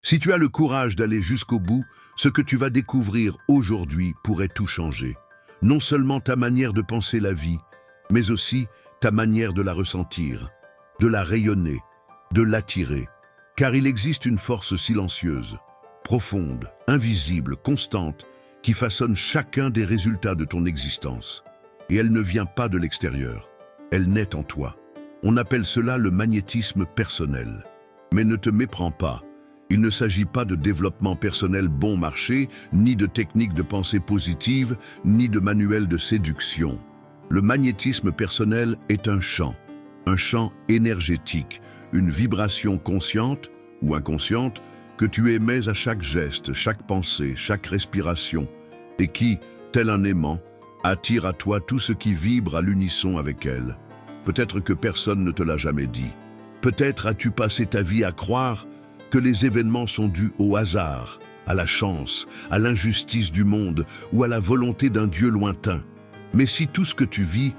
Si tu as le courage d'aller jusqu'au bout, ce que tu vas découvrir aujourd'hui pourrait tout changer. Non seulement ta manière de penser la vie, mais aussi ta manière de la ressentir, de la rayonner, de l'attirer. Car il existe une force silencieuse, profonde, invisible, constante, qui façonne chacun des résultats de ton existence. Et elle ne vient pas de l'extérieur, elle naît en toi. On appelle cela le magnétisme personnel. Mais ne te méprends pas, il ne s'agit pas de développement personnel bon marché, ni de techniques de pensée positive, ni de manuels de séduction. Le magnétisme personnel est un champ énergétique, une vibration consciente ou inconsciente que tu émets à chaque geste, chaque pensée, chaque respiration, et qui, tel un aimant, attire à toi tout ce qui vibre à l'unisson avec elle. Peut-être que personne ne te l'a jamais dit. Peut-être as-tu passé ta vie à croire que les événements sont dus au hasard, à la chance, à l'injustice du monde ou à la volonté d'un Dieu lointain. Mais si tout ce que tu vis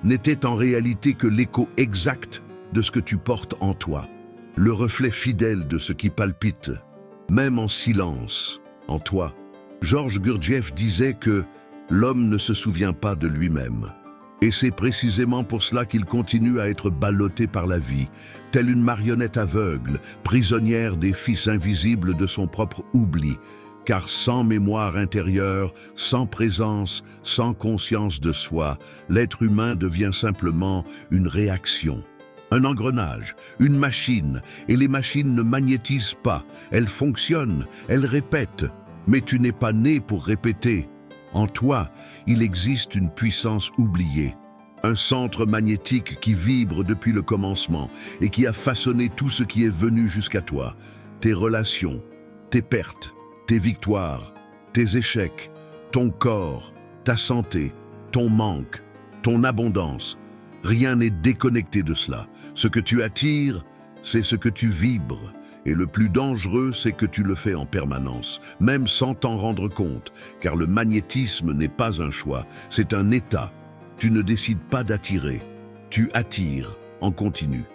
n'était en réalité que l'écho exact de ce que tu portes en toi, le reflet fidèle de ce qui palpite, même en silence, en toi. Georges Gurdjieff disait que l'homme ne se souvient pas de lui-même. Et c'est précisément pour cela qu'il continue à être ballotté par la vie, telle une marionnette aveugle, prisonnière des fils invisibles de son propre oubli, car sans mémoire intérieure, sans présence, sans conscience de soi, l'être humain devient simplement une réaction. Un engrenage, une machine, et les machines ne magnétisent pas, elles fonctionnent, elles répètent, mais tu n'es pas né pour répéter. En toi, il existe une puissance oubliée, un centre magnétique qui vibre depuis le commencement et qui a façonné tout ce qui est venu jusqu'à toi, tes relations, tes pertes, tes victoires, tes échecs, ton corps, ta santé, ton manque, ton abondance. Rien n'est déconnecté de cela. Ce que tu attires, c'est ce que tu vibres. Et le plus dangereux, c'est que tu le fais en permanence, même sans t'en rendre compte, car le magnétisme n'est pas un choix, c'est un état. Tu ne décides pas d'attirer, tu attires en continu.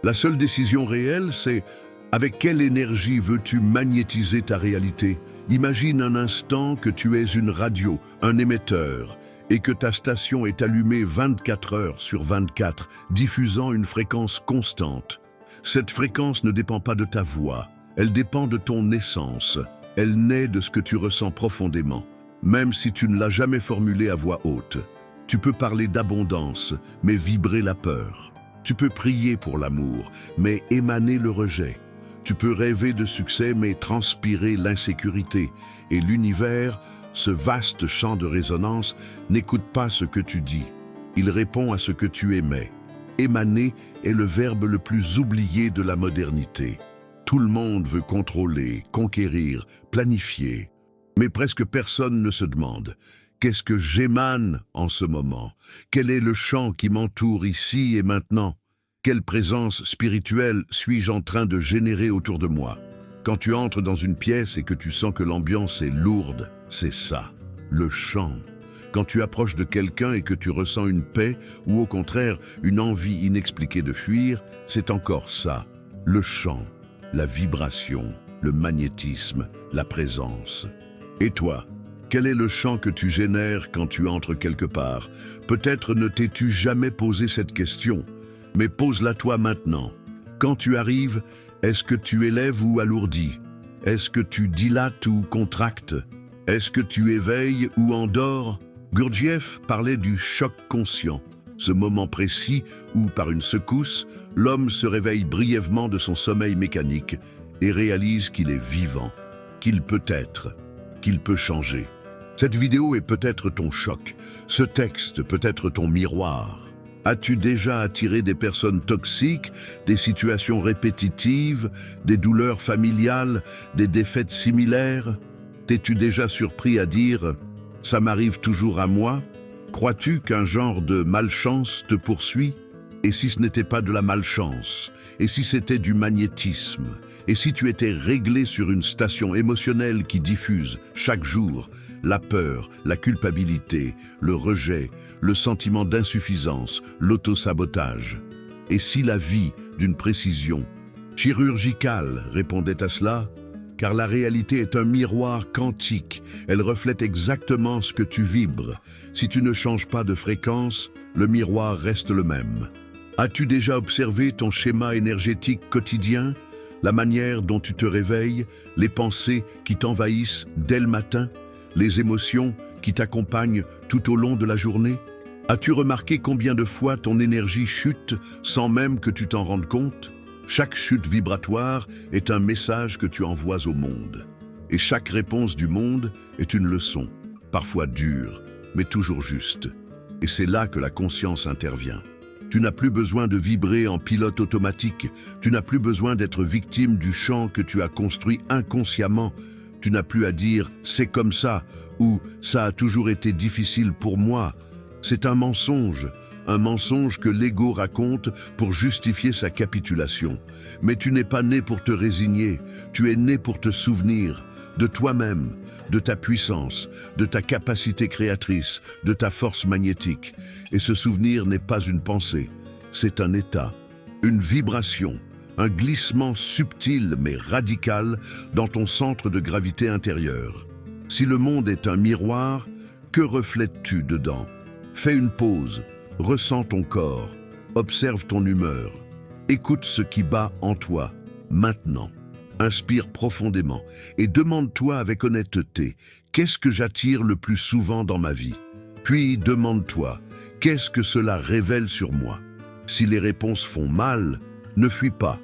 La seule décision réelle, c'est avec quelle énergie veux-tu magnétiser ta réalité? Imagine un instant que tu es une radio, un émetteur, et que ta station est allumée 24 heures sur 24, diffusant une fréquence constante. Cette fréquence ne dépend pas de ta voix, elle dépend de ton essence. Elle naît de ce que tu ressens profondément, même si tu ne l'as jamais formulé à voix haute. Tu peux parler d'abondance, mais vibrer la peur. Tu peux prier pour l'amour, mais émaner le rejet. Tu peux rêver de succès, mais transpirer l'insécurité. Et l'univers, ce vaste champ de résonance, n'écoute pas ce que tu dis. Il répond à ce que tu émets. Émaner est le verbe le plus oublié de la modernité. Tout le monde veut contrôler, conquérir, planifier. Mais presque personne ne se demande « Qu'est-ce que j'émane en ce moment? Quel est le champ qui m'entoure ici et maintenant? Quelle présence spirituelle suis-je en train de générer autour de moi ?» Quand tu entres dans une pièce et que tu sens que l'ambiance est lourde, c'est ça, le chant. Quand tu approches de quelqu'un et que tu ressens une paix ou au contraire une envie inexpliquée de fuir, c'est encore ça, le chant, la vibration, le magnétisme, la présence. Et toi, quel est le chant que tu génères quand tu entres quelque part? Peut-être ne t'es-tu jamais posé cette question, mais pose-la toi maintenant. Quand tu arrives, est-ce que tu élèves ou alourdis? Est-ce que tu dilates ou contractes? Est-ce que tu éveilles ou endors? Gurdjieff parlait du choc conscient, ce moment précis où, par une secousse, l'homme se réveille brièvement de son sommeil mécanique et réalise qu'il est vivant, qu'il peut être, qu'il peut changer. Cette vidéo est peut-être ton choc, ce texte peut être ton miroir. As-tu déjà attiré des personnes toxiques, des situations répétitives, des douleurs familiales, des défaites similaires? T'es-tu déjà surpris à dire « ça m'arrive toujours à moi » ? Crois-tu qu'un genre de malchance te poursuit? Et si ce n'était pas de la malchance? Et si c'était du magnétisme? Et si tu étais réglé sur une station émotionnelle qui diffuse, chaque jour, la peur, la culpabilité, le rejet, le sentiment d'insuffisance, l'autosabotage? Et si la vie, d'une précision chirurgicale, répondait à cela? car la réalité est un miroir quantique. Elle reflète exactement ce que tu vibres. Si tu ne changes pas de fréquence, le miroir reste le même. As-tu déjà observé ton schéma énergétique quotidien? La manière dont tu te réveilles, les pensées qui t'envahissent dès le matin, les émotions qui t'accompagnent tout au long de la journée? As-tu remarqué combien de fois ton énergie chute sans même que tu t'en rendes compte? Chaque chute vibratoire est un message que tu envoies au monde. Et chaque réponse du monde est une leçon, parfois dure, mais toujours juste. Et c'est là que la conscience intervient. Tu n'as plus besoin de vibrer en pilote automatique. Tu n'as plus besoin d'être victime du champ que tu as construit inconsciemment. Tu n'as plus à dire « c'est comme ça » ou « ça a toujours été difficile pour moi ». C'est un mensonge que l'ego raconte pour justifier sa capitulation. Mais tu n'es pas né pour te résigner, tu es né pour te souvenir de toi-même, de ta puissance, de ta capacité créatrice, de ta force magnétique. Et ce souvenir n'est pas une pensée, c'est un état, une vibration, un glissement subtil mais radical dans ton centre de gravité intérieur. Si le monde est un miroir, que reflètes-tu dedans? Fais une pause, ressens ton corps, observe ton humeur, écoute ce qui bat en toi, maintenant. Inspire profondément et demande-toi avec honnêteté, qu'est-ce que j'attire le plus souvent dans ma vie? Puis demande-toi, qu'est-ce que cela révèle sur moi? Si les réponses font mal, ne fuis pas.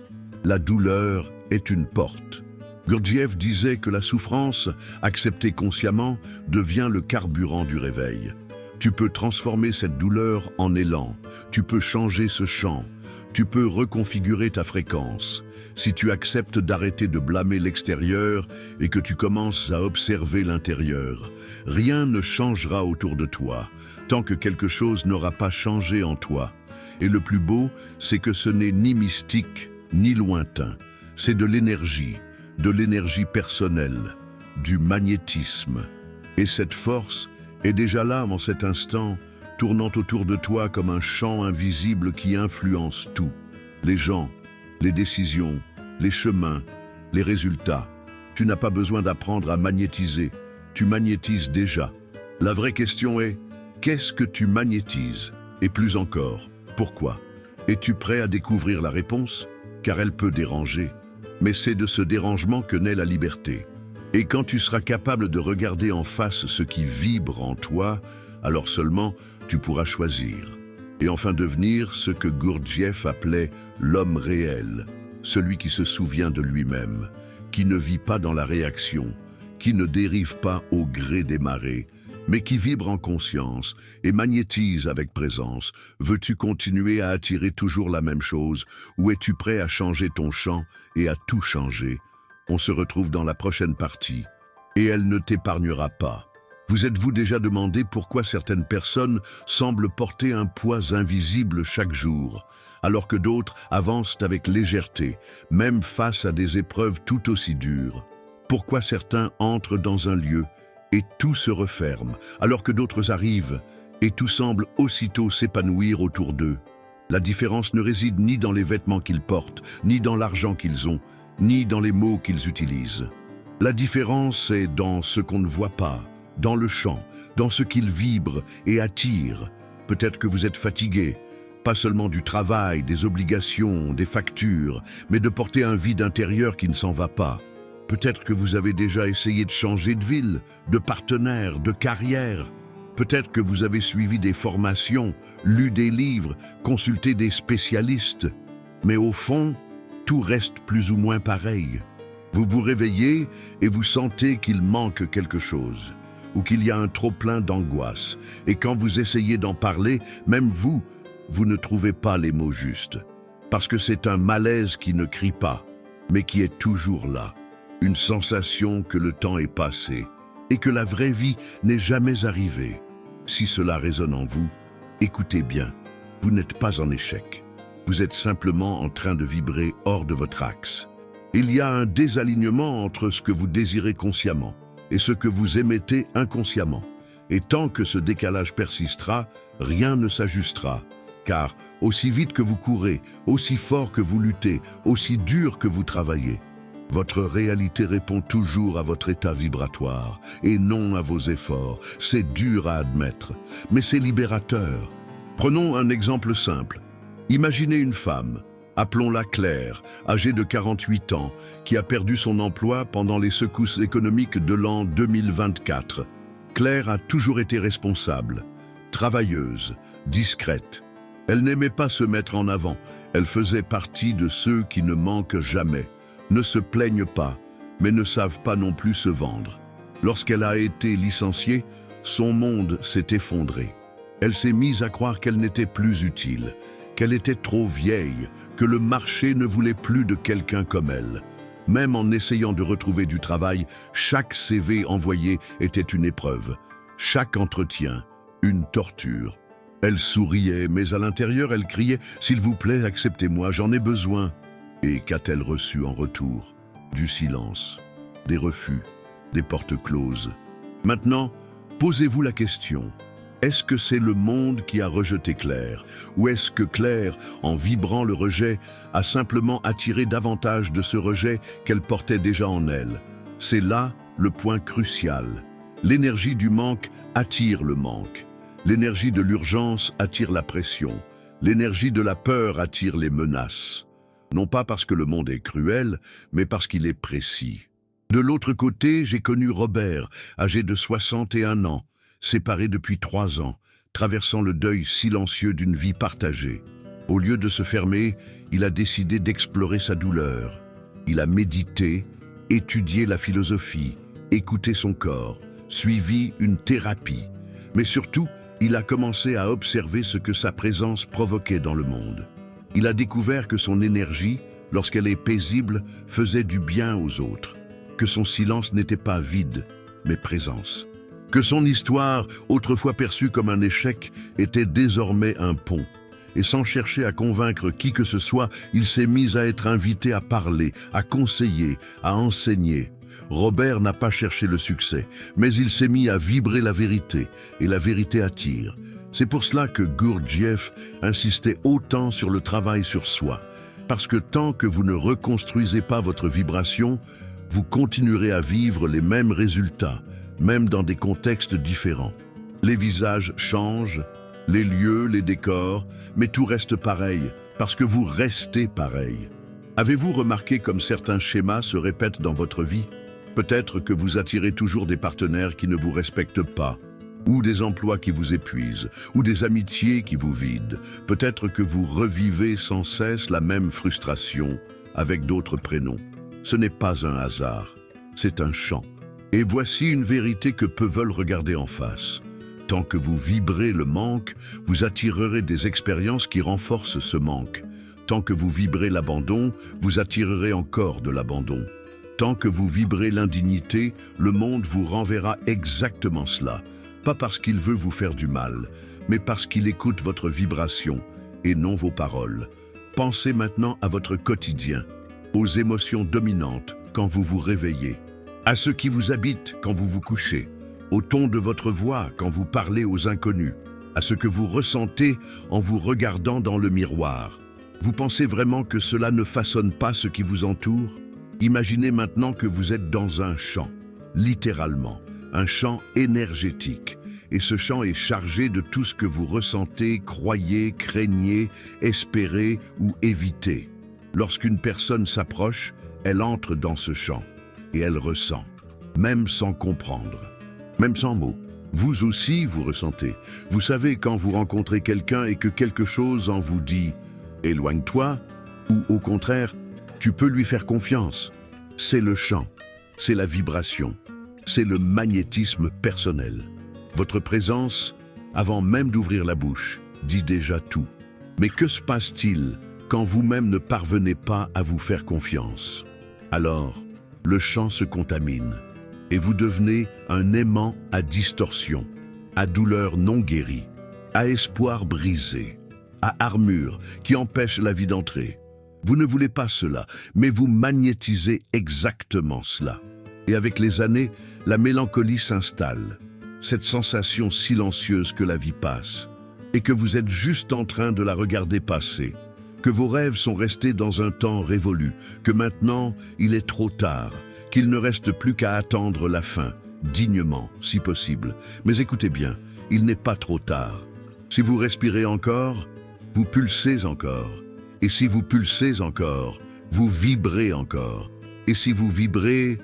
La douleur est une porte. Gurdjieff disait que la souffrance, acceptée consciemment, devient le carburant du réveil. Tu peux transformer cette douleur en élan, tu peux changer ce champ, tu peux reconfigurer ta fréquence. Si tu acceptes d'arrêter de blâmer l'extérieur et que tu commences à observer l'intérieur, rien ne changera autour de toi, tant que quelque chose n'aura pas changé en toi. Et le plus beau, c'est que ce n'est ni mystique, ni lointain. C'est de l'énergie personnelle, du magnétisme. Et cette force est déjà là en cet instant, tournant autour de toi comme un champ invisible qui influence tout. Les gens, les décisions, les chemins, les résultats. Tu n'as pas besoin d'apprendre à magnétiser, tu magnétises déjà. La vraie question est, qu'est-ce que tu magnétises? Et plus encore, pourquoi? Es-tu prêt à découvrir la réponse? Car elle peut déranger. Mais c'est de ce dérangement que naît la liberté. Et quand tu seras capable de regarder en face ce qui vibre en toi, alors seulement tu pourras choisir. Et enfin devenir ce que Gurdjieff appelait l'homme réel, celui qui se souvient de lui-même, qui ne vit pas dans la réaction, qui ne dérive pas au gré des marées, mais qui vibre en conscience et magnétise avec présence. Veux-tu continuer à attirer toujours la même chose, ou es-tu prêt à changer ton champ et à tout changer? On se retrouve dans la prochaine partie, et elle ne t'épargnera pas. Vous êtes-vous déjà demandé pourquoi certaines personnes semblent porter un poids invisible chaque jour, alors que d'autres avancent avec légèreté, même face à des épreuves tout aussi dures? Pourquoi certains entrent dans un lieu et tout se referme, alors que d'autres arrivent et tout semble aussitôt s'épanouir autour d'eux? La différence ne réside ni dans les vêtements qu'ils portent, ni dans l'argent qu'ils ont, ni dans les mots qu'ils utilisent. La différence est dans ce qu'on ne voit pas, dans le champ, dans ce qu'ils vibrent et attirent. Peut-être que vous êtes fatigué, pas seulement du travail, des obligations, des factures, mais de porter un vide intérieur qui ne s'en va pas. Peut-être que vous avez déjà essayé de changer de ville, de partenaire, de carrière. Peut-être que vous avez suivi des formations, lu des livres, consulté des spécialistes. Mais au fond, tout reste plus ou moins pareil. Vous vous réveillez et vous sentez qu'il manque quelque chose, ou qu'il y a un trop-plein d'angoisse. Et quand vous essayez d'en parler, même vous ne trouvez pas les mots justes. Parce que c'est un malaise qui ne crie pas, mais qui est toujours là. Une sensation que le temps est passé et que la vraie vie n'est jamais arrivée. Si cela résonne en vous, écoutez bien, vous n'êtes pas en échec. Vous êtes simplement en train de vibrer hors de votre axe. Il y a un désalignement entre ce que vous désirez consciemment et ce que vous émettez inconsciemment. Et tant que ce décalage persistera, rien ne s'ajustera. Car aussi vite que vous courez, aussi fort que vous luttez, aussi dur que vous travaillez, Votre réalité répond toujours à votre état vibratoire et non à vos efforts. C'est dur à admettre, mais c'est libérateur. Prenons un exemple simple. Imaginez une femme, appelons-la Claire, âgée de 48 ans, qui a perdu son emploi pendant les secousses économiques de l'an 2024. Claire a toujours été responsable, travailleuse, discrète. Elle n'aimait pas se mettre en avant. Elle faisait partie de ceux qui ne manquent jamais, ne se plaignent pas, mais ne savent pas non plus se vendre. Lorsqu'elle a été licenciée, son monde s'est effondré. Elle s'est mise à croire qu'elle n'était plus utile, qu'elle était trop vieille, que le marché ne voulait plus de quelqu'un comme elle. Même en essayant de retrouver du travail, chaque CV envoyé était une épreuve. Chaque entretien, une torture. Elle souriait, mais à l'intérieur, elle criait « S'il vous plaît, acceptez-moi, j'en ai besoin ». Et qu'a-t-elle reçu en retour? Du silence, des refus, des portes closes. Maintenant, posez-vous la question. Est-ce que c'est le monde qui a rejeté Claire? Ou est-ce que Claire, en vibrant le rejet, a simplement attiré davantage de ce rejet qu'elle portait déjà en elle? C'est là le point crucial. L'énergie du manque attire le manque. L'énergie de l'urgence attire la pression. L'énergie de la peur attire les menaces. Non pas parce que le monde est cruel, mais parce qu'il est précis. De l'autre côté, j'ai connu Robert, âgé de 61 ans, séparé depuis 3 ans, traversant le deuil silencieux d'une vie partagée. Au lieu de se fermer, il a décidé d'explorer sa douleur. Il a médité, étudié la philosophie, écouté son corps, suivi une thérapie. Mais surtout, il a commencé à observer ce que sa présence provoquait dans le monde. Il a découvert que son énergie, lorsqu'elle est paisible, faisait du bien aux autres, que son silence n'était pas vide, mais présence, que son histoire, autrefois perçue comme un échec, était désormais un pont. Et sans chercher à convaincre qui que ce soit, il s'est mis à être invité à parler, à conseiller, à enseigner. Robert n'a pas cherché le succès, mais il s'est mis à vibrer la vérité, et la vérité attire. C'est pour cela que Gurdjieff insistait autant sur le travail sur soi. Parce que tant que vous ne reconstruisez pas votre vibration, vous continuerez à vivre les mêmes résultats, même dans des contextes différents. Les visages changent, les lieux, les décors, mais tout reste pareil, parce que vous restez pareil. Avez-vous remarqué comme certains schémas se répètent dans votre vie? Peut-être que vous attirez toujours des partenaires qui ne vous respectent pas, ou des emplois qui vous épuisent, ou des amitiés qui vous vident. Peut-être que vous revivez sans cesse la même frustration, avec d'autres prénoms. Ce n'est pas un hasard, c'est un chant. Et voici une vérité que peu veulent regarder en face. Tant que vous vibrez le manque, vous attirerez des expériences qui renforcent ce manque. Tant que vous vibrez l'abandon, vous attirerez encore de l'abandon. Tant que vous vibrez l'indignité, le monde vous renverra exactement cela. Pas parce qu'il veut vous faire du mal, mais parce qu'il écoute votre vibration et non vos paroles. Pensez maintenant à votre quotidien, aux émotions dominantes quand vous vous réveillez, à ce qui vous habite quand vous vous couchez, au ton de votre voix quand vous parlez aux inconnus, à ce que vous ressentez en vous regardant dans le miroir. Vous pensez vraiment que cela ne façonne pas ce qui vous entoure? Imaginez maintenant que vous êtes dans un champ, littéralement, un champ énergétique. Et ce champ est chargé de tout ce que vous ressentez, croyez, craignez, espérez ou évitez. Lorsqu'une personne s'approche, elle entre dans ce champ et elle ressent, même sans comprendre, même sans mots. Vous aussi, vous ressentez. Vous savez quand vous rencontrez quelqu'un et que quelque chose en vous dit « éloigne-toi » ou au contraire « tu peux lui faire confiance ». C'est le champ, c'est la vibration, c'est le magnétisme personnel. Votre présence, avant même d'ouvrir la bouche, dit déjà tout. Mais que se passe-t-il quand vous-même ne parvenez pas à vous faire confiance? Alors, le champ se contamine et vous devenez un aimant à distorsion, à douleur non guérie, à espoir brisé, à armure qui empêche la vie d'entrer. Vous ne voulez pas cela, mais vous magnétisez exactement cela. Et avec les années, la mélancolie s'installe, cette sensation silencieuse que la vie passe, et que vous êtes juste en train de la regarder passer. que vos rêves sont restés dans un temps révolu, que maintenant il est trop tard, qu'il ne reste plus qu'à attendre la fin, dignement, si possible. Mais écoutez bien, il n'est pas trop tard. Si vous respirez encore, vous pulsez encore. Et si vous pulsez encore, vous vibrez encore. Et si vous vibrez,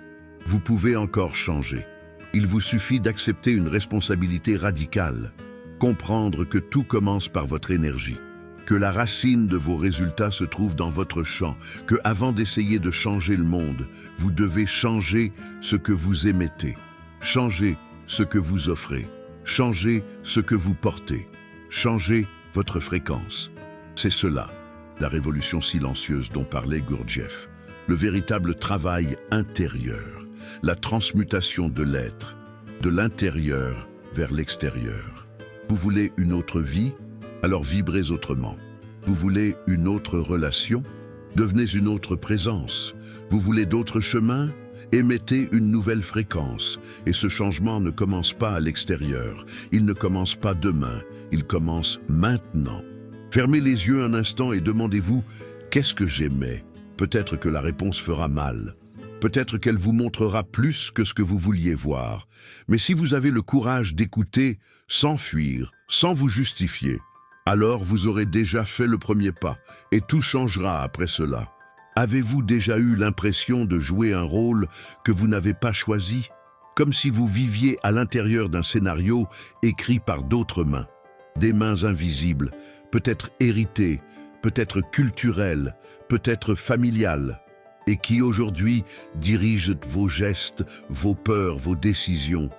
vous pouvez encore changer. Il vous suffit d'accepter une responsabilité radicale, comprendre que tout commence par votre énergie, que la racine de vos résultats se trouve dans votre champ, que avant d'essayer de changer le monde, vous devez changer ce que vous émettez, changer ce que vous offrez, changer ce que vous portez, changer votre fréquence. C'est cela, la révolution silencieuse dont parlait Gurdjieff, le véritable travail intérieur, la transmutation de l'être, de l'intérieur vers l'extérieur. Vous voulez une autre vie? Alors vibrez autrement. Vous voulez une autre relation? Devenez une autre présence. Vous voulez d'autres chemins? Émettez une nouvelle fréquence. Et ce changement ne commence pas à l'extérieur. Il ne commence pas demain. Il commence maintenant. Fermez les yeux un instant et demandez-vous « Qu'est-ce que j'aimais ?» Peut-être que la réponse fera mal. Peut-être qu'elle vous montrera plus que ce que vous vouliez voir. Mais si vous avez le courage d'écouter, sans fuir, sans vous justifier, alors vous aurez déjà fait le premier pas, et tout changera après cela. Avez-vous déjà eu l'impression de jouer un rôle que vous n'avez pas choisi, comme si vous viviez à l'intérieur d'un scénario écrit par d'autres mains, des mains invisibles, peut-être héritées, peut-être culturelles, peut-être familiales, et qui aujourd'hui dirigent vos gestes, vos peurs, vos décisions.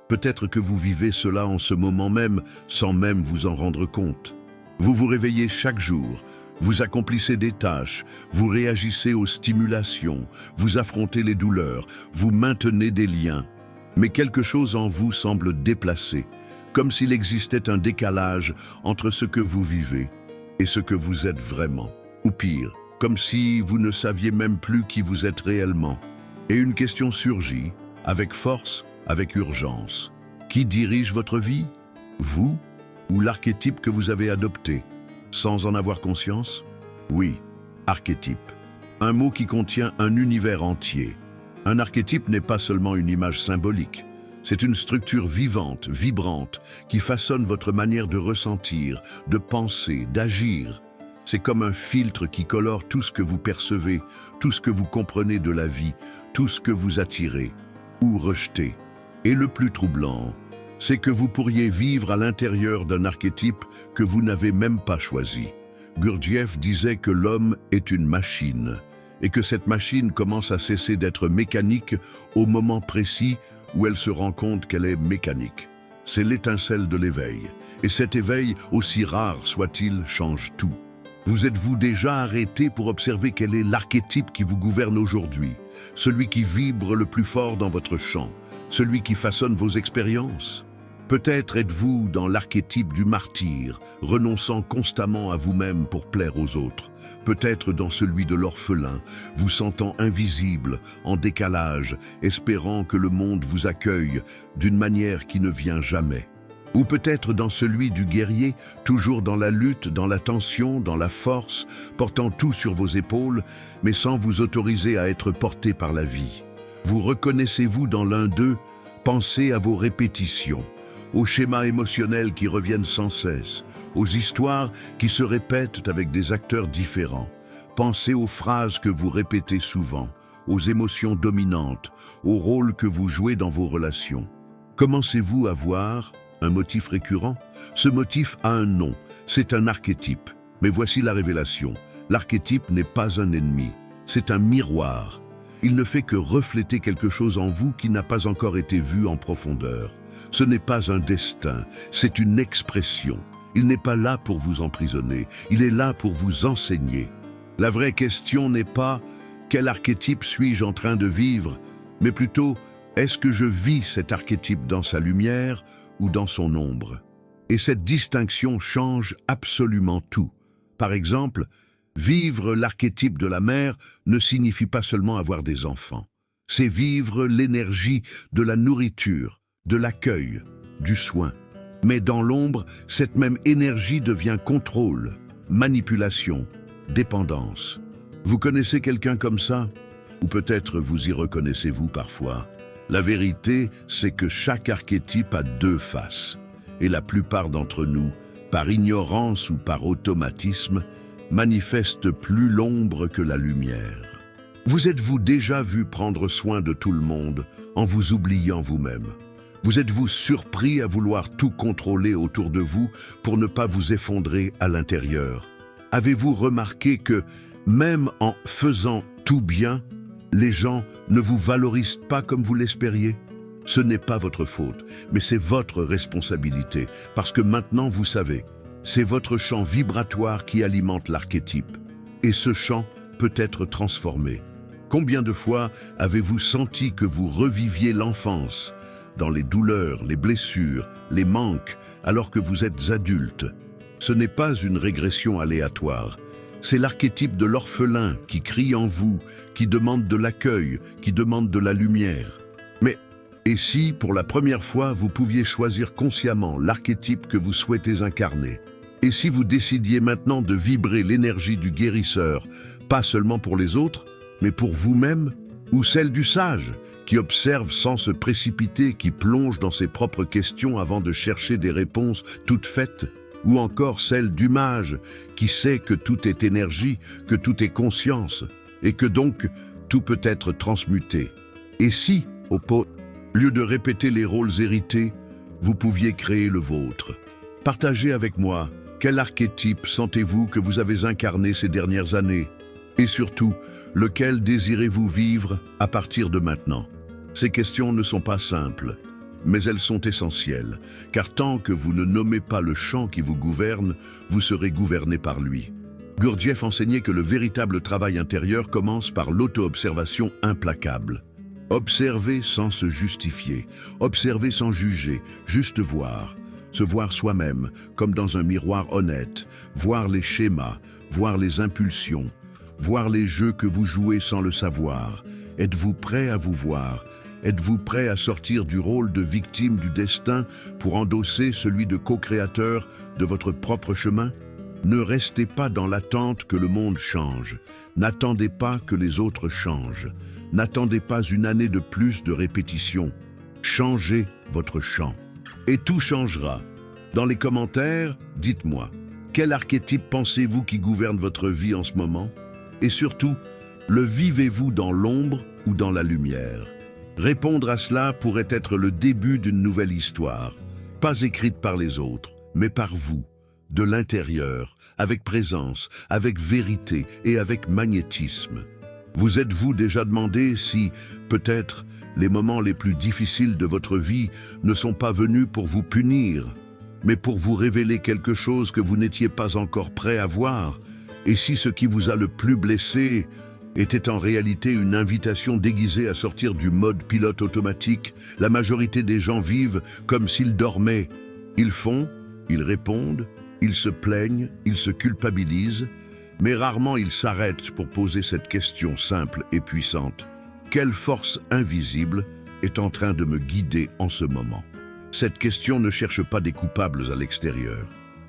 Peut-être que vous vivez cela en ce moment même, sans même vous en rendre compte. Vous vous réveillez chaque jour, vous accomplissez des tâches, vous réagissez aux stimulations, vous affrontez les douleurs, vous maintenez des liens. Mais quelque chose en vous semble déplacé, comme s'il existait un décalage entre ce que vous vivez et ce que vous êtes vraiment. Ou pire, comme si vous ne saviez même plus qui vous êtes réellement. Et une question surgit, avec force, avec urgence. Qui dirige votre vie? Vous ou l'archétype que vous avez adopté, sans en avoir conscience? Oui, archétype. Un mot qui contient un univers entier. Un archétype n'est pas seulement une image symbolique. C'est une structure vivante, vibrante, qui façonne votre manière de ressentir, de penser, d'agir. C'est comme un filtre qui colore tout ce que vous percevez, tout ce que vous comprenez de la vie, tout ce que vous attirez ou rejetez. Et le plus troublant, c'est que vous pourriez vivre à l'intérieur d'un archétype que vous n'avez même pas choisi. Gurdjieff disait que l'homme est une machine, et que cette machine commence à cesser d'être mécanique au moment précis où elle se rend compte qu'elle est mécanique. C'est l'étincelle de l'éveil, et cet éveil, aussi rare soit-il, change tout. Vous êtes-vous déjà arrêté pour observer quel est l'archétype qui vous gouverne aujourd'hui, celui qui vibre le plus fort dans votre champ, celui qui façonne vos expériences? Peut-être êtes-vous dans l'archétype du martyr, renonçant constamment à vous-même pour plaire aux autres. Peut-être dans celui de l'orphelin, vous sentant invisible, en décalage, espérant que le monde vous accueille d'une manière qui ne vient jamais. Ou peut-être dans celui du guerrier, toujours dans la lutte, dans la tension, dans la force, portant tout sur vos épaules, mais sans vous autoriser à être porté par la vie. Vous reconnaissez-vous dans l'un d'eux? Pensez à vos répétitions, aux schémas émotionnels qui reviennent sans cesse, aux histoires qui se répètent avec des acteurs différents. Pensez aux phrases que vous répétez souvent, aux émotions dominantes, aux rôles que vous jouez dans vos relations. Commencez-vous à voir un motif récurrent? Ce motif a un nom, c'est un archétype. Mais voici la révélation. L'archétype n'est pas un ennemi, c'est un miroir. Il ne fait que refléter quelque chose en vous qui n'a pas encore été vu en profondeur. Ce n'est pas un destin, c'est une expression. Il n'est pas là pour vous emprisonner, il est là pour vous enseigner. La vraie question n'est pas « quel archétype suis-je en train de vivre ?», mais plutôt « est-ce que je vis cet archétype dans sa lumière ou dans son ombre ?» Et cette distinction change absolument tout. Par exemple, vivre l'archétype de la mère ne signifie pas seulement avoir des enfants. C'est vivre l'énergie de la nourriture, de l'accueil, du soin. Mais dans l'ombre, cette même énergie devient contrôle, manipulation, dépendance. Vous connaissez quelqu'un comme ça? Ou peut-être vous y reconnaissez-vous parfois? La vérité, c'est que chaque archétype a deux faces. Et la plupart d'entre nous, par ignorance ou par automatisme, manifestent plus l'ombre que la lumière. Vous êtes-vous déjà vu prendre soin de tout le monde en vous oubliant vous-même? Vous êtes-vous surpris à vouloir tout contrôler autour de vous pour ne pas vous effondrer à l'intérieur? Avez-vous remarqué que, même en faisant tout bien, les gens ne vous valorisent pas comme vous l'espériez? Ce n'est pas votre faute, mais c'est votre responsabilité, parce que maintenant vous savez, c'est votre champ vibratoire qui alimente l'archétype, et ce champ peut être transformé. Combien de fois avez-vous senti que vous reviviez l'enfance, dans les douleurs, les blessures, les manques, alors que vous êtes adulte? Ce n'est pas une régression aléatoire. C'est l'archétype de l'orphelin qui crie en vous, qui demande de l'accueil, qui demande de la lumière. Mais, et si, pour la première fois, vous pouviez choisir consciemment l'archétype que vous souhaitez incarner? Et si vous décidiez maintenant de vibrer l'énergie du guérisseur, pas seulement pour les autres, mais pour vous-même, ou celle du sage, qui observe sans se précipiter, qui plonge dans ses propres questions avant de chercher des réponses toutes faites? Ou encore celle du mage, qui sait que tout est énergie, que tout est conscience, et que donc tout peut être transmuté? Et si, au lieu de répéter les rôles hérités, vous pouviez créer le vôtre? Partagez avec moi, quel archétype sentez-vous que vous avez incarné ces dernières années? Et surtout, lequel désirez-vous vivre à partir de maintenant? Ces questions ne sont pas simples, mais elles sont essentielles, car tant que vous ne nommez pas le champ qui vous gouverne, vous serez gouverné par lui. Gurdjieff enseignait que le véritable travail intérieur commence par l'auto-observation implacable. Observer sans se justifier, observer sans juger, juste voir. Se voir soi-même, comme dans un miroir honnête, voir les schémas, voir les impulsions, voir les jeux que vous jouez sans le savoir. Êtes-vous prêt à vous voir? Êtes-vous prêt à sortir du rôle de victime du destin pour endosser celui de co-créateur de votre propre chemin? Ne restez pas dans l'attente que le monde change. N'attendez pas que les autres changent. N'attendez pas une année de plus de répétition. Changez votre champ. Et tout changera. Dans les commentaires, dites-moi, quel archétype pensez-vous qui gouverne votre vie en ce moment? Et surtout, le vivez-vous dans l'ombre ou dans la lumière? Répondre à cela pourrait être le début d'une nouvelle histoire, pas écrite par les autres, mais par vous, de l'intérieur, avec présence, avec vérité et avec magnétisme. Vous êtes-vous déjà demandé si, peut-être, les moments les plus difficiles de votre vie ne sont pas venus pour vous punir, mais pour vous révéler quelque chose que vous n'étiez pas encore prêt à voir? Et si ce qui vous a le plus blessé était en réalité une invitation déguisée à sortir du mode pilote automatique? La majorité des gens vivent comme s'ils dormaient. Ils font, ils répondent, ils se plaignent, ils se culpabilisent, mais rarement ils s'arrêtent pour poser cette question simple et puissante. Quelle force invisible est en train de me guider en ce moment? Cette question ne cherche pas des coupables à l'extérieur.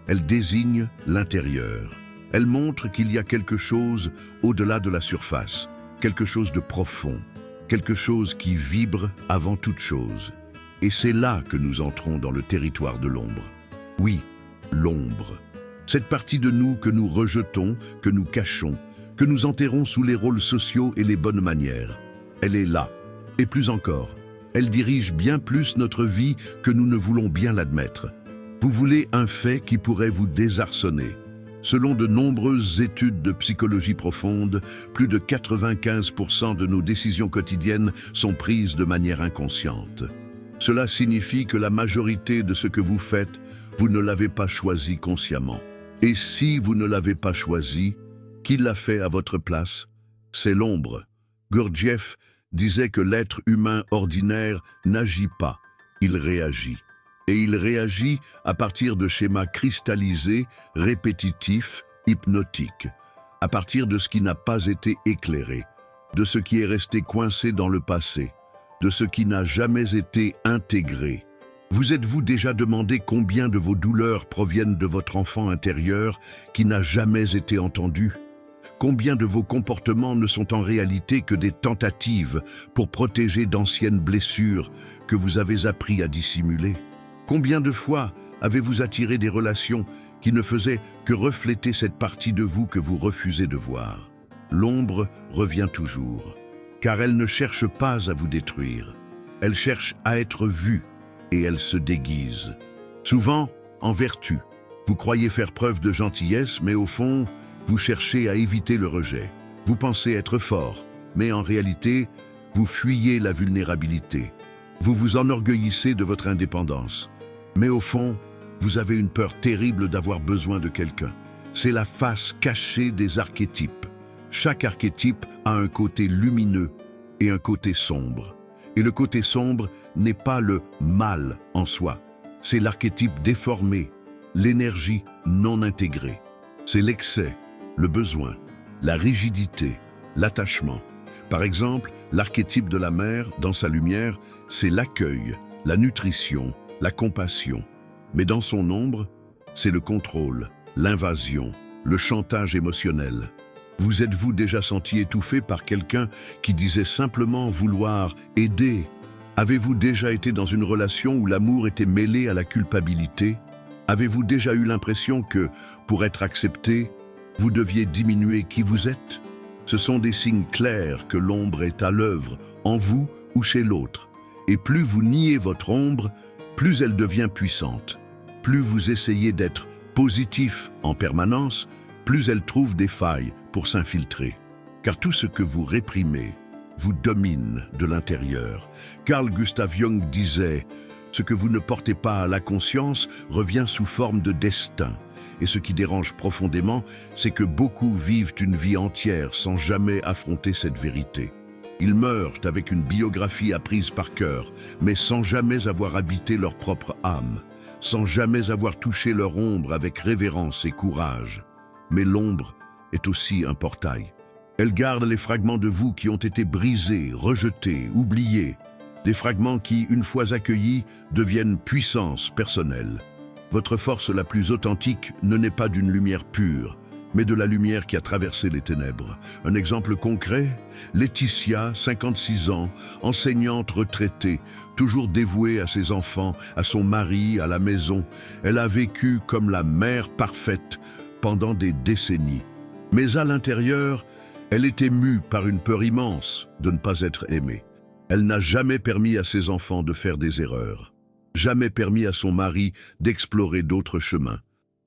Elle désigne l'intérieur. Elle montre qu'il y a quelque chose au-delà de la surface, quelque chose de profond, quelque chose qui vibre avant toute chose. Et c'est là que nous entrons dans le territoire de l'ombre. Oui, l'ombre. Cette partie de nous que nous rejetons, que nous cachons, que nous enterrons sous les rôles sociaux et les bonnes manières. Elle est là. Et plus encore, elle dirige bien plus notre vie que nous ne voulons bien l'admettre. Vous voulez un fait qui pourrait vous désarçonner. Selon de nombreuses études de psychologie profonde, plus de 95% de nos décisions quotidiennes sont prises de manière inconsciente. Cela signifie que la majorité de ce que vous faites, vous ne l'avez pas choisi consciemment. Et si vous ne l'avez pas choisi, qui l'a fait à votre place? C'est l'ombre. Gurdjieff disait que l'être humain ordinaire n'agit pas, il réagit. Et il réagit à partir de schémas cristallisés, répétitifs, hypnotiques, à partir de ce qui n'a pas été éclairé, de ce qui est resté coincé dans le passé, de ce qui n'a jamais été intégré. Vous êtes-vous déjà demandé combien de vos douleurs proviennent de votre enfant intérieur qui n'a jamais été entendu? Combien de vos comportements ne sont en réalité que des tentatives pour protéger d'anciennes blessures que vous avez appris à dissimuler? Combien de fois avez-vous attiré des relations qui ne faisaient que refléter cette partie de vous que vous refusez de voir? L'ombre revient toujours, car elle ne cherche pas à vous détruire. Elle cherche à être vue et elle se déguise. Souvent, en vertu. Vous croyez faire preuve de gentillesse, mais au fond, vous cherchez à éviter le rejet. Vous pensez être fort, mais en réalité, vous fuyez la vulnérabilité. Vous vous enorgueillissez de votre indépendance. Mais au fond, vous avez une peur terrible d'avoir besoin de quelqu'un. C'est la face cachée des archétypes. Chaque archétype a un côté lumineux et un côté sombre. Et le côté sombre n'est pas le mal en soi. C'est l'archétype déformé, l'énergie non intégrée. C'est l'excès, le besoin, la rigidité, l'attachement. Par exemple, l'archétype de la mère, dans sa lumière, c'est l'accueil, la nutrition, la compassion. Mais dans son ombre, c'est le contrôle, l'invasion, le chantage émotionnel. Vous êtes-vous déjà senti étouffé par quelqu'un qui disait simplement vouloir aider? Avez-vous déjà été dans une relation où l'amour était mêlé à la culpabilité? Avez-vous déjà eu l'impression que, pour être accepté, vous deviez diminuer qui vous êtes? Ce sont des signes clairs que l'ombre est à l'œuvre, en vous ou chez l'autre. Et plus vous niez votre ombre, plus elle devient puissante. Plus vous essayez d'être positif en permanence, plus elle trouve des failles pour s'infiltrer. Car tout ce que vous réprimez vous domine de l'intérieur. Carl Gustav Jung disait « Ce que vous ne portez pas à la conscience revient sous forme de destin. » Et ce qui dérange profondément, c'est que beaucoup vivent une vie entière sans jamais affronter cette vérité. Ils meurent avec une biographie apprise par cœur, mais sans jamais avoir habité leur propre âme, sans jamais avoir touché leur ombre avec révérence et courage. Mais l'ombre est aussi un portail. Elle garde les fragments de vous qui ont été brisés, rejetés, oubliés. Des fragments qui, une fois accueillis, deviennent puissance personnelle. Votre force la plus authentique ne naît pas d'une lumière pure, mais de la lumière qui a traversé les ténèbres. Un exemple concret, Laetitia, 56 ans, enseignante retraitée, toujours dévouée à ses enfants, à son mari, à la maison. Elle a vécu comme la mère parfaite pendant des décennies. Mais à l'intérieur, elle est émue par une peur immense de ne pas être aimée. Elle n'a jamais permis à ses enfants de faire des erreurs, jamais permis à son mari d'explorer d'autres chemins.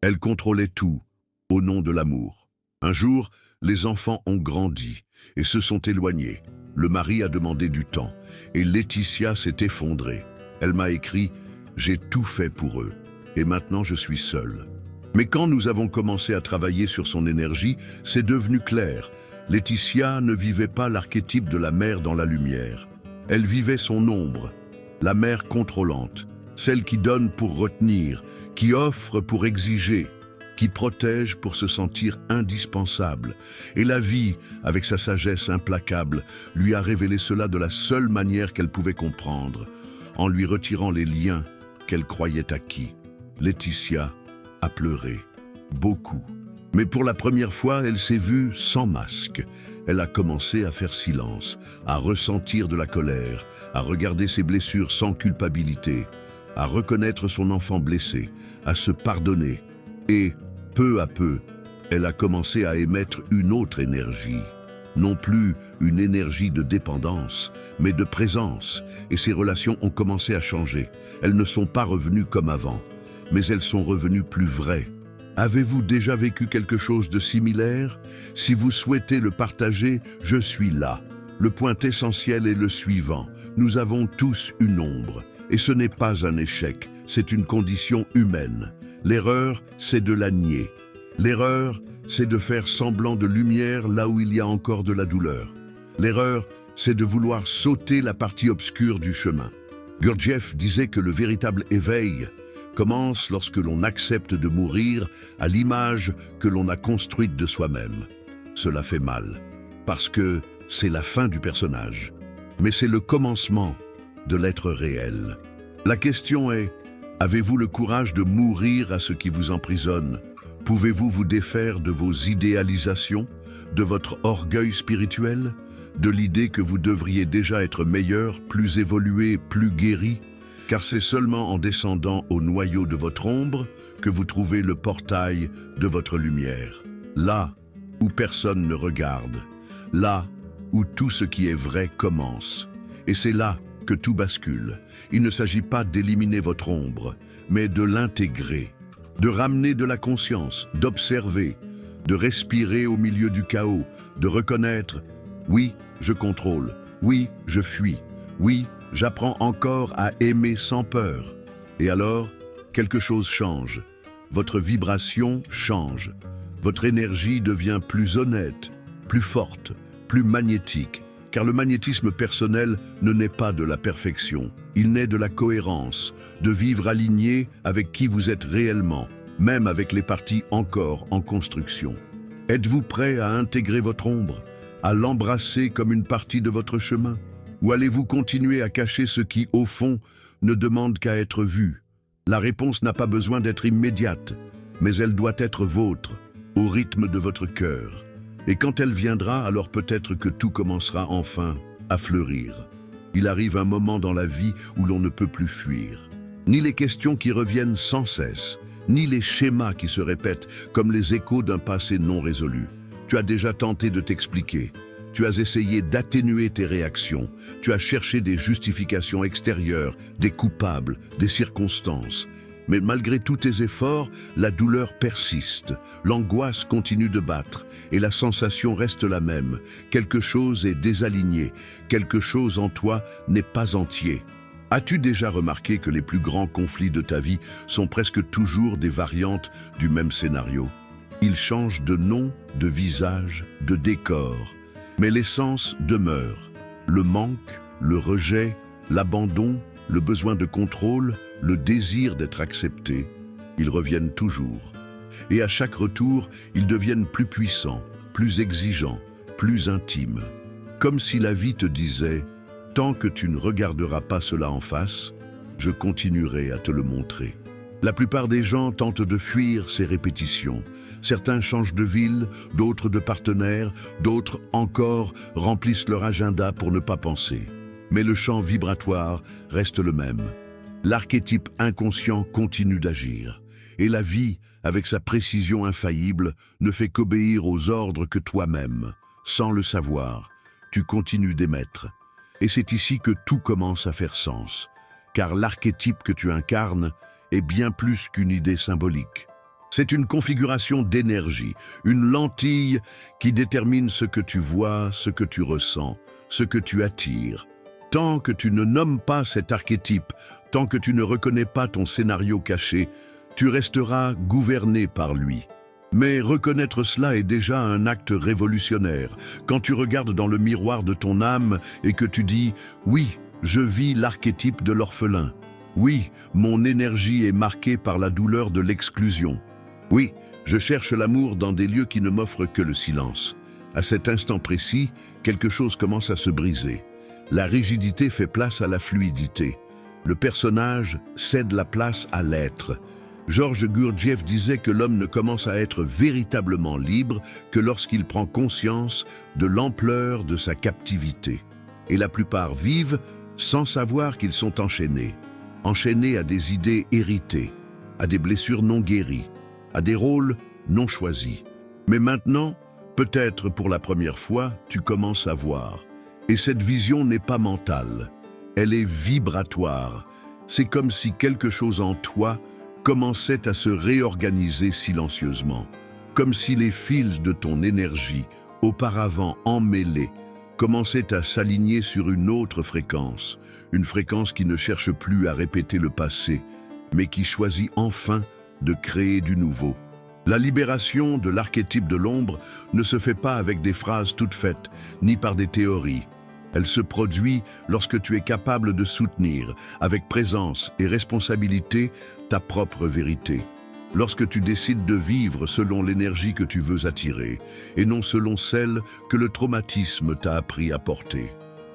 Elle contrôlait tout, au nom de l'amour. Un jour, les enfants ont grandi et se sont éloignés. Le mari a demandé du temps et Laetitia s'est effondrée. Elle m'a écrit « J'ai tout fait pour eux et maintenant je suis seule ». Mais quand nous avons commencé à travailler sur son énergie, c'est devenu clair. Laetitia ne vivait pas l'archétype de la mère dans la lumière. Elle vivait son ombre, la mère contrôlante, celle qui donne pour retenir, qui offre pour exiger, qui protège pour se sentir indispensable. Et la vie, avec sa sagesse implacable, lui a révélé cela de la seule manière qu'elle pouvait comprendre, en lui retirant les liens qu'elle croyait acquis. Laetitia a pleuré, beaucoup. Mais pour la première fois, elle s'est vue sans masque. Elle a commencé à faire silence, à ressentir de la colère, à regarder ses blessures sans culpabilité, à reconnaître son enfant blessé, à se pardonner. Et, peu à peu, elle a commencé à émettre une autre énergie. Non plus une énergie de dépendance, mais de présence. Et ses relations ont commencé à changer. Elles ne sont pas revenues comme avant, mais elles sont revenues plus vraies. Avez-vous déjà vécu quelque chose de similaire? Si vous souhaitez le partager, je suis là. Le point essentiel est le suivant. Nous avons tous une ombre. Et ce n'est pas un échec, c'est une condition humaine. L'erreur, c'est de la nier. L'erreur, c'est de faire semblant de lumière là où il y a encore de la douleur. L'erreur, c'est de vouloir sauter la partie obscure du chemin. Gurdjieff disait que le véritable éveil commence lorsque l'on accepte de mourir à l'image que l'on a construite de soi-même. Cela fait mal, parce que c'est la fin du personnage, mais c'est le commencement de l'être réel. La question est, avez-vous le courage de mourir à ce qui vous emprisonne? Pouvez-vous vous défaire de vos idéalisations, de votre orgueil spirituel, de l'idée que vous devriez déjà être meilleur, plus évolué, plus guéri, car c'est seulement en descendant au noyau de votre ombre que vous trouvez le portail de votre lumière. Là où personne ne regarde, là où tout ce qui est vrai commence. Et c'est là que tout bascule. Il ne s'agit pas d'éliminer votre ombre, mais de l'intégrer, de ramener de la conscience, d'observer, de respirer au milieu du chaos, de reconnaître « oui, je contrôle, oui, je fuis, oui, j'apprends encore à aimer sans peur ». Et alors, quelque chose change, votre vibration change, votre énergie devient plus honnête, plus forte, plus magnétique, car le magnétisme personnel ne naît pas de la perfection, il naît de la cohérence, de vivre aligné avec qui vous êtes réellement, même avec les parties encore en construction. Êtes-vous prêt à intégrer votre ombre, à l'embrasser comme une partie de votre chemin? Ou allez-vous continuer à cacher ce qui, au fond, ne demande qu'à être vu? La réponse n'a pas besoin d'être immédiate, mais elle doit être vôtre, au rythme de votre cœur. Et quand elle viendra, alors peut-être que tout commencera enfin à fleurir. Il arrive un moment dans la vie où l'on ne peut plus fuir. Ni les questions qui reviennent sans cesse, ni les schémas qui se répètent comme les échos d'un passé non résolu. Tu as déjà tenté de t'expliquer. Tu as essayé d'atténuer tes réactions. Tu as cherché des justifications extérieures, des coupables, des circonstances. Mais malgré tous tes efforts, la douleur persiste, l'angoisse continue de battre et la sensation reste la même. Quelque chose est désaligné, quelque chose en toi n'est pas entier. As-tu déjà remarqué que les plus grands conflits de ta vie sont presque toujours des variantes du même scénario? Ils changent de nom, de visage, de décor, mais l'essence demeure. Le manque, le rejet, l'abandon, le besoin de contrôle, le désir d'être accepté, ils reviennent toujours. Et à chaque retour, ils deviennent plus puissants, plus exigeants, plus intimes. Comme si la vie te disait « Tant que tu ne regarderas pas cela en face, je continuerai à te le montrer ». La plupart des gens tentent de fuir ces répétitions. Certains changent de ville, d'autres de partenaire, d'autres encore remplissent leur agenda pour ne pas penser. Mais le champ vibratoire reste le même. L'archétype inconscient continue d'agir. Et la vie, avec sa précision infaillible, ne fait qu'obéir aux ordres que toi-même. Sans le savoir, tu continues d'émettre. Et c'est ici que tout commence à faire sens. Car l'archétype que tu incarnes est bien plus qu'une idée symbolique. C'est une configuration d'énergie, une lentille qui détermine ce que tu vois, ce que tu ressens, ce que tu attires. Tant que tu ne nommes pas cet archétype, tant que tu ne reconnais pas ton scénario caché, tu resteras gouverné par lui. Mais reconnaître cela est déjà un acte révolutionnaire. Quand tu regardes dans le miroir de ton âme et que tu dis « Oui, je vis l'archétype de l'orphelin. Oui, mon énergie est marquée par la douleur de l'exclusion. Oui, je cherche l'amour dans des lieux qui ne m'offrent que le silence. » À cet instant précis, quelque chose commence à se briser. La rigidité fait place à la fluidité. Le personnage cède la place à l'être. Georges Gurdjieff disait que l'homme ne commence à être véritablement libre que lorsqu'il prend conscience de l'ampleur de sa captivité. Et la plupart vivent sans savoir qu'ils sont enchaînés. Enchaînés à des idées héritées, à des blessures non guéries, à des rôles non choisis. Mais maintenant, peut-être pour la première fois, tu commences à voir. Et cette vision n'est pas mentale, elle est vibratoire. C'est comme si quelque chose en toi commençait à se réorganiser silencieusement, comme si les fils de ton énergie, auparavant emmêlés, commençaient à s'aligner sur une autre fréquence, une fréquence qui ne cherche plus à répéter le passé, mais qui choisit enfin de créer du nouveau. La libération de l'archétype de l'ombre ne se fait pas avec des phrases toutes faites, ni par des théories. Elle se produit lorsque tu es capable de soutenir, avec présence et responsabilité, ta propre vérité. Lorsque tu décides de vivre selon l'énergie que tu veux attirer, et non selon celle que le traumatisme t'a appris à porter.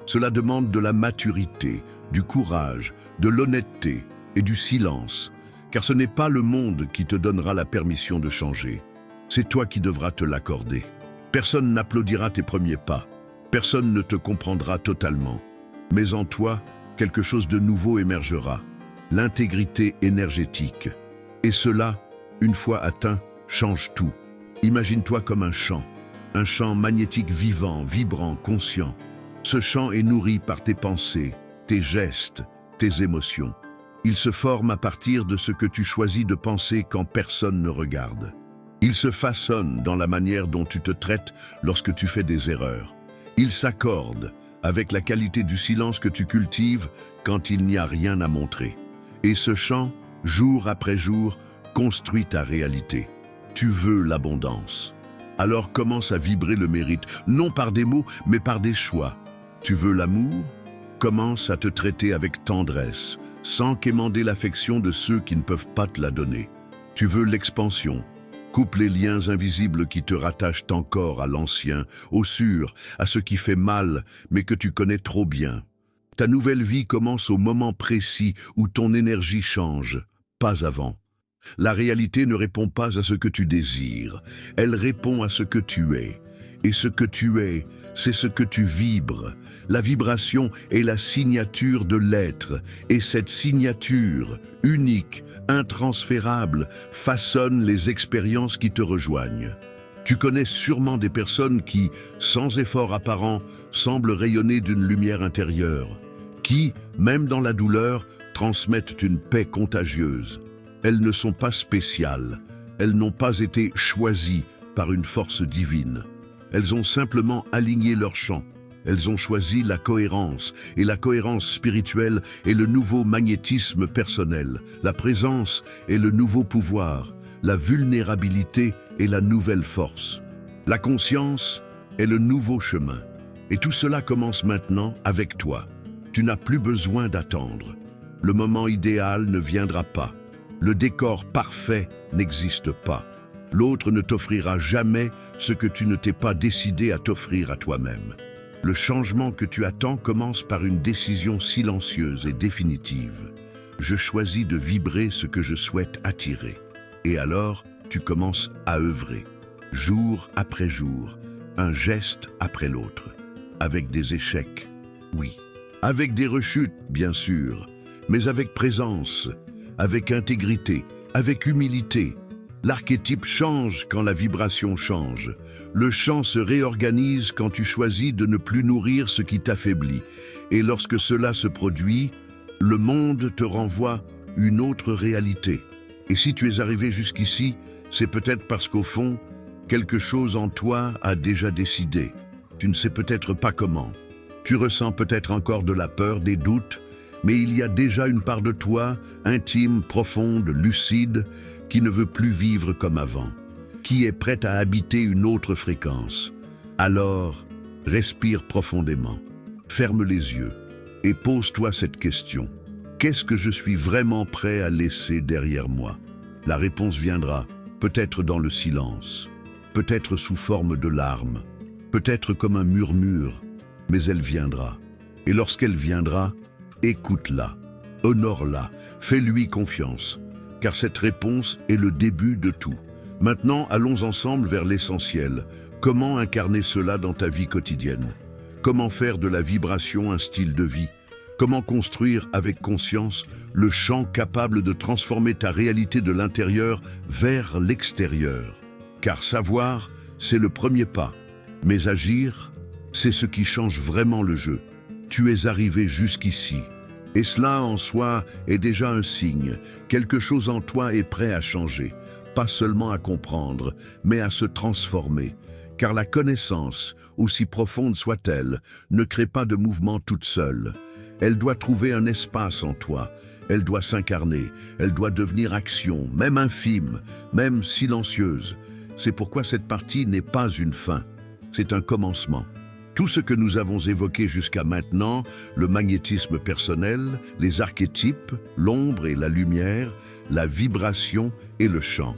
Cela demande de la maturité, du courage, de l'honnêteté et du silence, car ce n'est pas le monde qui te donnera la permission de changer. C'est toi qui devras te l'accorder. Personne n'applaudira tes premiers pas. Personne ne te comprendra totalement. Mais en toi, quelque chose de nouveau émergera. L'intégrité énergétique. Et cela, une fois atteint, change tout. Imagine-toi comme un champ magnétique vivant, vibrant, conscient. Ce champ est nourri par tes pensées, tes gestes, tes émotions. Il se forme à partir de ce que tu choisis de penser quand personne ne regarde. Il se façonne dans la manière dont tu te traites lorsque tu fais des erreurs. Il s'accorde avec la qualité du silence que tu cultives quand il n'y a rien à montrer. Et ce champ, jour après jour, construit ta réalité. Tu veux l'abondance. Alors commence à vibrer le mérite, non par des mots, mais par des choix. Tu veux l'amour? Commence à te traiter avec tendresse, sans quémander l'affection de ceux qui ne peuvent pas te la donner. Tu veux l'expansion? Coupe les liens invisibles qui te rattachent encore à l'ancien, au sûr, à ce qui fait mal, mais que tu connais trop bien. Ta nouvelle vie commence au moment précis où ton énergie change, pas avant. La réalité ne répond pas à ce que tu désires, elle répond à ce que tu es. Et ce que tu es, c'est ce que tu vibres. La vibration est la signature de l'être, et cette signature, unique, intransférable, façonne les expériences qui te rejoignent. Tu connais sûrement des personnes qui, sans effort apparent, semblent rayonner d'une lumière intérieure, qui, même dans la douleur, transmettent une paix contagieuse. Elles ne sont pas spéciales, elles n'ont pas été choisies par une force divine. Elles ont simplement aligné leur champ. Elles ont choisi la cohérence, et la cohérence spirituelle est le nouveau magnétisme personnel. La présence est le nouveau pouvoir, la vulnérabilité est la nouvelle force. La conscience est le nouveau chemin. Et tout cela commence maintenant avec toi. Tu n'as plus besoin d'attendre. Le moment idéal ne viendra pas. Le décor parfait n'existe pas. L'autre ne t'offrira jamais ce que tu ne t'es pas décidé à t'offrir à toi-même. Le changement que tu attends commence par une décision silencieuse et définitive. Je choisis de vibrer ce que je souhaite attirer. Et alors, tu commences à œuvrer, jour après jour, un geste après l'autre, avec des échecs, oui, avec des rechutes, bien sûr, mais avec présence, avec intégrité, avec humilité. L'archétype change quand la vibration change. Le champ se réorganise quand tu choisis de ne plus nourrir ce qui t'affaiblit. Et lorsque cela se produit, le monde te renvoie une autre réalité. Et si tu es arrivé jusqu'ici, c'est peut-être parce qu'au fond, quelque chose en toi a déjà décidé. Tu ne sais peut-être pas comment. Tu ressens peut-être encore de la peur, des doutes, mais il y a déjà une part de toi, intime, profonde, lucide, qui ne veut plus vivre comme avant, qui est prête à habiter une autre fréquence. Alors, respire profondément, ferme les yeux et pose-toi cette question. Qu'est-ce que je suis vraiment prêt à laisser derrière moi? La réponse viendra, peut-être dans le silence, peut-être sous forme de larmes, peut-être comme un murmure, mais elle viendra. Et lorsqu'elle viendra, écoute-la, honore-la, fais-lui confiance, car cette réponse est le début de tout. Maintenant, allons ensemble vers l'essentiel. Comment incarner cela dans ta vie quotidienne? Comment faire de la vibration un style de vie? Comment construire avec conscience le champ capable de transformer ta réalité de l'intérieur vers l'extérieur? Car savoir, c'est le premier pas, mais agir, c'est ce qui change vraiment le jeu. Tu es arrivé jusqu'ici. Et cela en soi est déjà un signe. Quelque chose en toi est prêt à changer, pas seulement à comprendre, mais à se transformer. Car la connaissance, aussi profonde soit-elle, ne crée pas de mouvement toute seule. Elle doit trouver un espace en toi, elle doit s'incarner, elle doit devenir action, même infime, même silencieuse. C'est pourquoi cette partie n'est pas une fin, c'est un commencement. Tout ce que nous avons évoqué jusqu'à maintenant, le magnétisme personnel, les archétypes, l'ombre et la lumière, la vibration et le chant,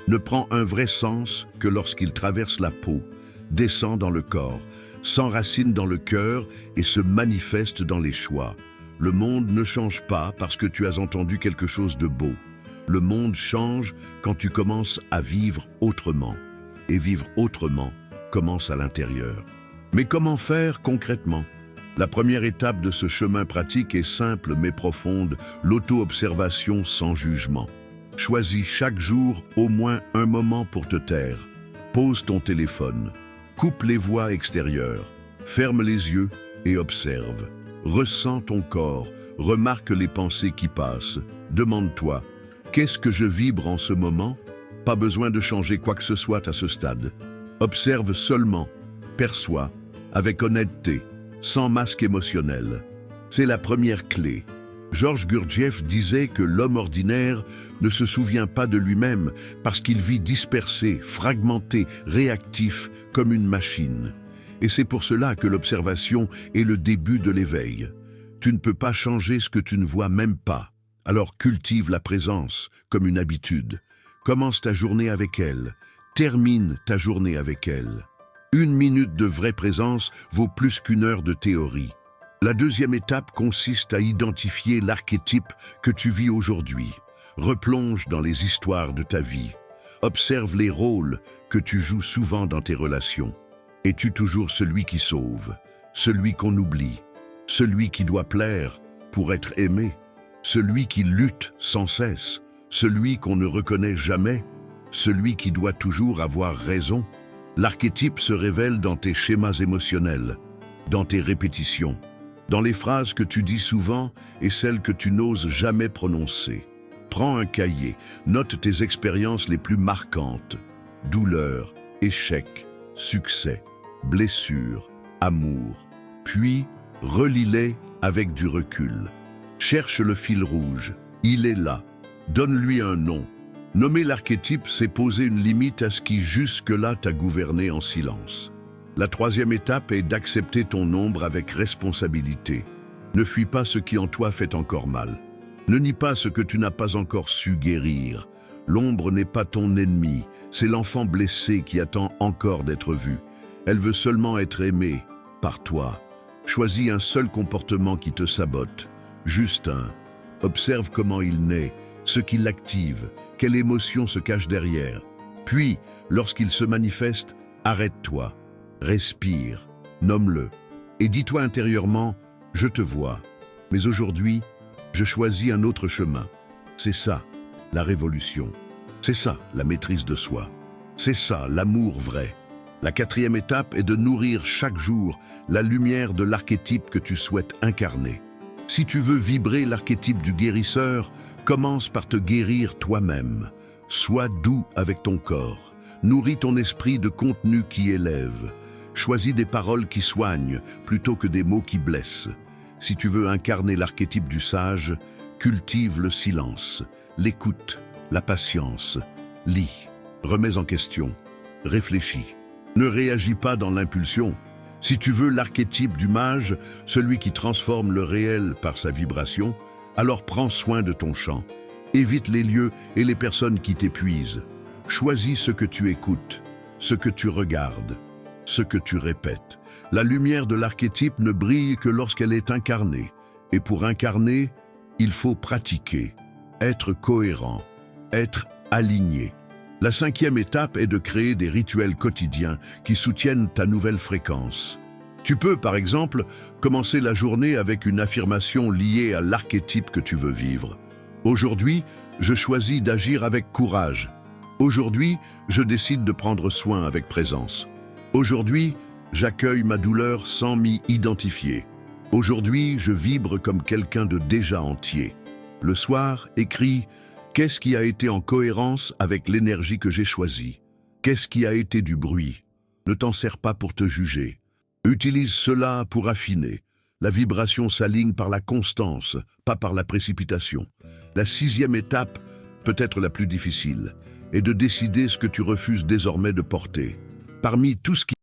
ne prend un vrai sens que lorsqu'il traverse la peau, descend dans le corps, s'enracine dans le cœur et se manifeste dans les choix. Le monde ne change pas parce que tu as entendu quelque chose de beau. Le monde change quand tu commences à vivre autrement. Et vivre autrement commence à l'intérieur. Mais comment faire concrètement? La première étape de ce chemin pratique est simple mais profonde, l'auto-observation sans jugement. Choisis chaque jour au moins un moment pour te taire. Pose ton téléphone. Coupe les voix extérieures. Ferme les yeux et observe. Ressens ton corps. Remarque les pensées qui passent. Demande-toi, qu'est-ce que je vibre en ce moment? Pas besoin de changer quoi que ce soit à ce stade. Observe seulement. Perçois, avec honnêteté, sans masque émotionnel. C'est la première clé. Georges Gurdjieff disait que l'homme ordinaire ne se souvient pas de lui-même parce qu'il vit dispersé, fragmenté, réactif comme une machine. Et c'est pour cela que l'observation est le début de l'éveil. Tu ne peux pas changer ce que tu ne vois même pas. Alors cultive la présence comme une habitude. Commence ta journée avec elle. Termine ta journée avec elle. 1 minute de vraie présence vaut plus qu'1 heure de théorie. La deuxième étape consiste à identifier l'archétype que tu vis aujourd'hui. Replonge dans les histoires de ta vie. Observe les rôles que tu joues souvent dans tes relations. Es-tu toujours celui qui sauve, celui qu'on oublie, celui qui doit plaire pour être aimé, celui qui lutte sans cesse, celui qu'on ne reconnaît jamais, celui qui doit toujours avoir raison? L'archétype se révèle dans tes schémas émotionnels, dans tes répétitions, dans les phrases que tu dis souvent et celles que tu n'oses jamais prononcer. Prends un cahier, note tes expériences les plus marquantes. Douleur, échec, succès, blessure, amour. Puis, relis-les avec du recul. Cherche le fil rouge. Il est là. Donne-lui un nom. Nommer l'archétype, c'est poser une limite à ce qui jusque-là t'a gouverné en silence. La troisième étape est d'accepter ton ombre avec responsabilité. Ne fuis pas ce qui en toi fait encore mal. Ne nie pas ce que tu n'as pas encore su guérir. L'ombre n'est pas ton ennemi, c'est l'enfant blessé qui attend encore d'être vu. Elle veut seulement être aimée par toi. Choisis un seul comportement qui te sabote, juste un. Observe comment il naît, ce qui l'active, quelle émotion se cache derrière. Puis, lorsqu'il se manifeste, arrête-toi, respire, nomme-le, et dis-toi intérieurement, je te vois, mais aujourd'hui, je choisis un autre chemin. C'est ça, la révolution. C'est ça, la maîtrise de soi. C'est ça, l'amour vrai. La quatrième étape est de nourrir chaque jour la lumière de l'archétype que tu souhaites incarner. Si tu veux vibrer l'archétype du guérisseur, commence par te guérir toi-même. Sois doux avec ton corps. Nourris ton esprit de contenu qui élève. Choisis des paroles qui soignent plutôt que des mots qui blessent. Si tu veux incarner l'archétype du sage, cultive le silence, l'écoute, la patience. Lis, remets en question, réfléchis. Ne réagis pas dans l'impulsion. Si tu veux l'archétype du mage, celui qui transforme le réel par sa vibration, alors prends soin de ton champ. Évite les lieux et les personnes qui t'épuisent. Choisis ce que tu écoutes, ce que tu regardes, ce que tu répètes. La lumière de l'archétype ne brille que lorsqu'elle est incarnée. Et pour incarner, il faut pratiquer, être cohérent, être aligné. La cinquième étape est de créer des rituels quotidiens qui soutiennent ta nouvelle fréquence. Tu peux, par exemple, commencer la journée avec une affirmation liée à l'archétype que tu veux vivre. Aujourd'hui, je choisis d'agir avec courage. Aujourd'hui, je décide de prendre soin avec présence. Aujourd'hui, j'accueille ma douleur sans m'y identifier. Aujourd'hui, je vibre comme quelqu'un de déjà entier. Le soir, écris « Qu'est-ce qui a été en cohérence avec l'énergie que j'ai choisie? Qu'est-ce qui a été du bruit ?» Ne t'en sers pas pour te juger. Utilise cela pour affiner. La vibration s'aligne par la constance, pas par la précipitation. La sixième étape, peut-être la plus difficile, est de décider ce que tu refuses désormais de porter. Parmi tout ce qui